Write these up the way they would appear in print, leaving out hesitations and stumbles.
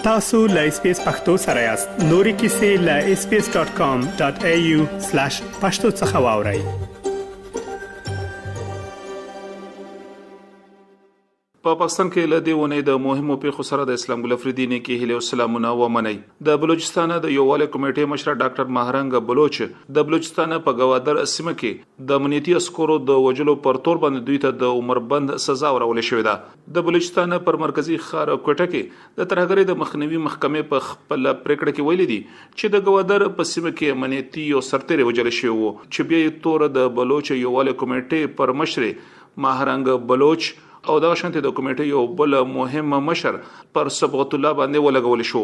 tasu.lspacepakhtosarayast nori kisi.lspace.com.au/pakhtosakhawauri. په پاکستان کې له دې ونې د مهمو پیښو سره د اسلام ګل افریدي نه کې هلي السلامونه و منی د بلوچستان د یووالي کمیټې مشر ډاکټر ماهرنګ بلوچ د بلوچستان په گوادر سیمه کې د امنیتي عسکرو د وجلو پر تور باندې دوی ته د عمر بند سزا ورول شوې ده د بلوچستان پر مرکزی ښار کوټه کې د ترهګرۍ د مخنیوي محکمې په خپل پریکړه کې ویلي دي چې د گوادر په سیمه کې امنیتي او سرتېري وجل شوی وو چې بیا تور د بلوچ یووالي کمیټې پر مشر ماهرنګ بلوچ او دا شانته د کمیټې یو بل مهم مشر پر صبغت الله باندې ولګول شو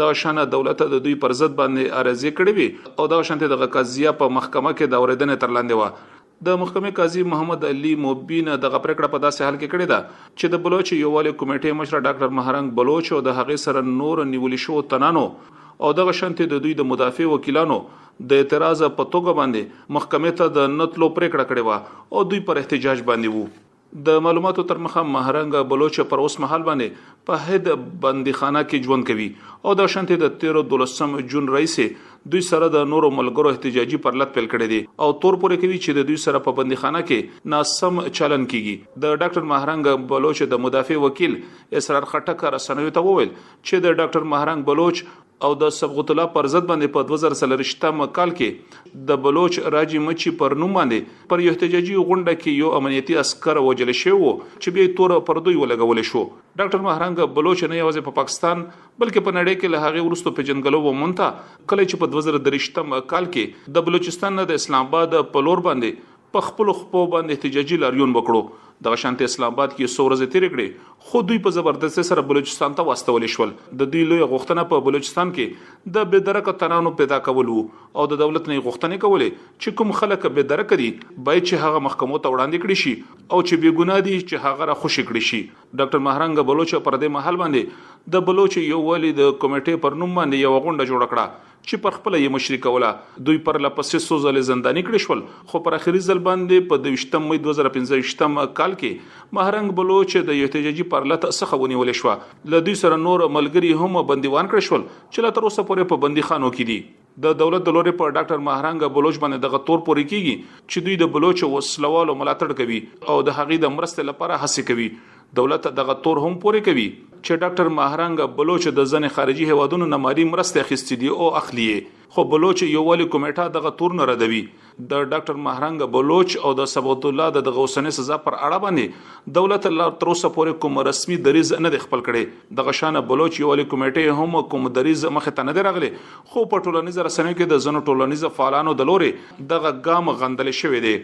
دا شانه دولت د دوی پر ضد باندې ارزي کړې وي او دا شانته د قضیه په محکمه کې د اوریدنې تر لاندې و د محکمې قاضي محمد علي موبین د پریکړه په داسې حال کې کړې ده چې د بلوچ یووالي کمیټې مشر ډاکټر ماهرنګ بلوچ او د هغې سره نور نیول شو تنانو او د شانته د دوی د مدافع وکیلانو د اعتراض په توګه باندې محکمې ته د نتلو پریکړه کړې و او دوی پر احتجاج باندې وو د معلوماتو تر مخه ماهرنګ بلوچ پر اوس مهال باندې په هد بندیخانه کې ژوند کوي او د شانته د 13 جون رئیس دوی سره د نورو ملګرو احتجاجي پرلط پیل کړی دي او تور پورې کوي چې د دوی سره په بندیخانه کې ناسم چلن کیږي د ډاکټر ماهرنګ بلوچ د مدافع وکیل اسرار خټک رسنوي ته وویل چې د ډاکټر ماهرنګ بلوچ او د صبغت الله پر ضد باندې په 2023 کال کې د بلوچ راجی مچی پر نوم باندې پر یو احتجاجي غونډه کې یو امنیتي عسكر وجل شو چې به تور پر دوی ولګول شو ډاکټر ماهرنګ بلوچ نه یوازې په پاکستان بلکې په نړۍ کې له هغه ورستو په جنګلو و مونته کله چې په 2023 کال کې د بلوچستان د اسلام آباد په لور باندې په خپل خپو باندې احتجاجي لاریون وکړو د شانته اسلام آباد کې 100 ورځې تیر کړې خو دوی په زبردست سره بلوچستان ته واستول شول د دوی لوی غوښتنه په بلوچستان کې د بېدرکه تنانو پیدا کول او د دولت نه غوښتنې کولې چې کوم خلک بېدرکه دي باید چې هغه محکمو ته وړاندې کړي شي او چې بې ګناه دي چې هغه را خوشی کړي شي ډاکټر ماهرنګ بلوچ پر دې محل باندې د بلوچ یووالي د کمیټې پر نوم باندې یو غونډه جوړ کړه چې پر خپل یې مشري کوله دوی پر لپسې سوزل زنداني کړي شول خو پر اخري ځل باندې په 22 مې 2015 کال کې ماهرنګ بلوچ د احتجاجي پرلط څخه ونیول شو ل دوی سره نور ملګری هم بندیوان کړي شول چې لا تر اوسه پورې په بندیخانو کې دي د دولت د لوري په ډاکټر ماهرنګ بلوچ باندې د غتور پورې کیږي چې دوی د بلوچ وسلوالو ملاتړ کوي او د هغې د مرستې لپاره هڅه کوي دولت دغه تور هم پورې کوي چې ډاکټر ماهرنګ بلوچ د ځنې خارجي هوادونو نه مالی مرستې اخیستې دي او اخلي خو بلوچ یووالي کمیټه دغه تور نه ردوي د ډاکټر ماهرنګ بلوچ او د صبغت الله د غوسنې سزا پر اړه باندې دولت الله تر اوسه پورې کوم رسمي دریز نه د خپل کړي د غشانه بلوچ یووالي کمیټه هم کوم دریز مخه ته نه درغلي خو په ټولنیز رسنیو کې د زنو ټولنیز فعالانو د لوري دغه ګام غندل شوی دی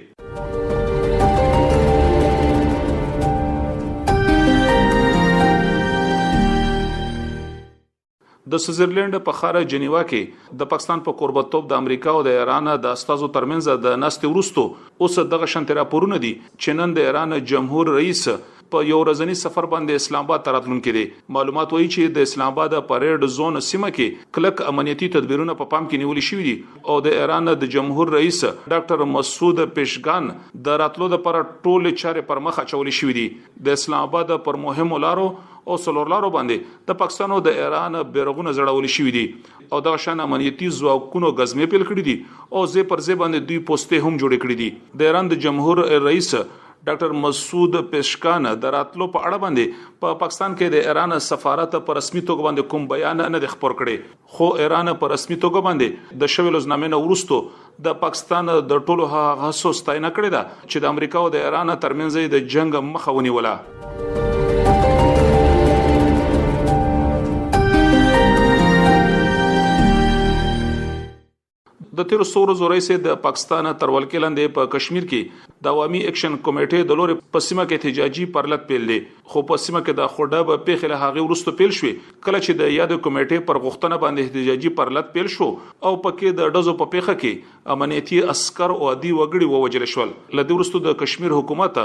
د سویټزرلند په ښار جنیوا کې د پاکستان په قربتوب د امریکا او د ایران د استازو ترمنځ د ناستې ورستو اوس دغه شنت راپورونه دي چې نن د ایران جمهور رئیس په یو ورځنی سفر باندې اسلام آباد ته راتلونکي دي معلومات وایي چې د اسلام آباد پریډ زون سیمه کې کلک امنیتي تدبیرونه په پام کې نیول شوي دي او د ایران د جمهور رئیس ډاکټر مسعود پېشګان د راتلو لپاره ټول چارې پر مخ اچول شوي دي د اسلام آباد پر مهمو لارو او سلورلارو باندې د پاکستان او د ایران بیرغونه زړول شوي دي او د شان امنیتي ځواکونو غزمې پیل کړې دي او زه پر زه باندې دوی پوسټه هم جوړ کړې دي د ایران د جمهور رئیس ډاکټر مسعود پېشکان د راتلو په اړه باندې په پاکستان کې د ایران سفارت پر رسمي توګه باندې کوم بیان نه د خبر کړي خو ایران پر رسمي توګه باندې د شویل زنامه ورستو د پاکستان د ټولو هغه ستاینه کړې ده چې د امریکا او د ایران ترمنځ د جنگ مخه ونیوله د 13 ورځو رئیس د پاکستان تر ولکې لاندې په کشمیر کې د عوامي اکشن کمیټې د لوري په سیمه کې احتجاجي پرلط پیل دي خو په سیمه کې د خوډه په پیښه هغه ورستو پیل شوې کله چې د یاد کمیټې پر غوښتنه باندې احتجاجي پرلط پیل شو او پکې د ډزو په پیښه کې امنیتي عسكر او عادي وګړي ووجل شول لدې ورستو د کشمیر حکومت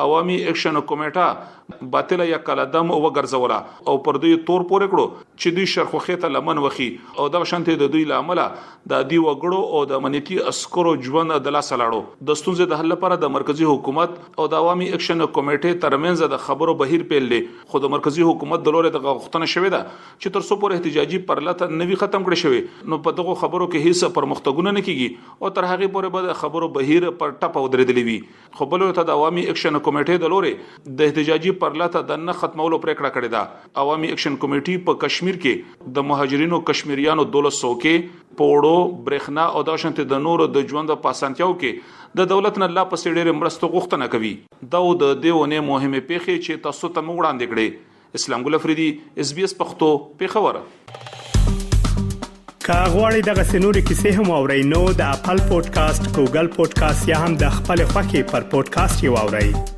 عوامي اکشن کمیټه باطل یا کلدم او ګرځولا او پر دوی تور پورې کړو چې دوی شرخوخه ته لمن وخی او د شانته د دوی لامل د دی وګړو او د امنیتي عسکرو ژوند د لاسه لاړو د ستونزې د حل لپاره د مرکزی حکومت او د عوامي اکشن کمیټې ترمنځ د خبرو بهیر پیل لې خو د مرکزی حکومت د لوري د غوښتنه شوې ده چې تر څو پورې احتجاجي پرلته نوي ختم کړي شوی نو په دغه خبرو کې هیڅ پرمختګونه نه کیږي او تر هغه پورې به د خبرو بهیر پر ټپ او درېدلې وي خو بل ته د عوامي اکشن کمیټې د لوري د احتجاجي پرلته د نه ختمولو پریکړه کړې ده عوامي اکشن کمیټې په کشمیر کې د مهاجرینو کشمیریانو 1200 کې پوړو برېښنا او د شانته د نور د ژوند په اسانتیاو کې د دولت نه لا پسې ډېر مرستو غوښتنه کوي دا د دیونه مهمه پیښه چې تاسو ته وړاندې کړې اسلام ګل افریدي اس بي اس پښتو پیښور کاغوري دغه سنوري کیسې هم او رینو د خپل پودکاسټ ګوګل پودکاسټ یا هم د خپل خاكي پر پودکاسټ یو اورئ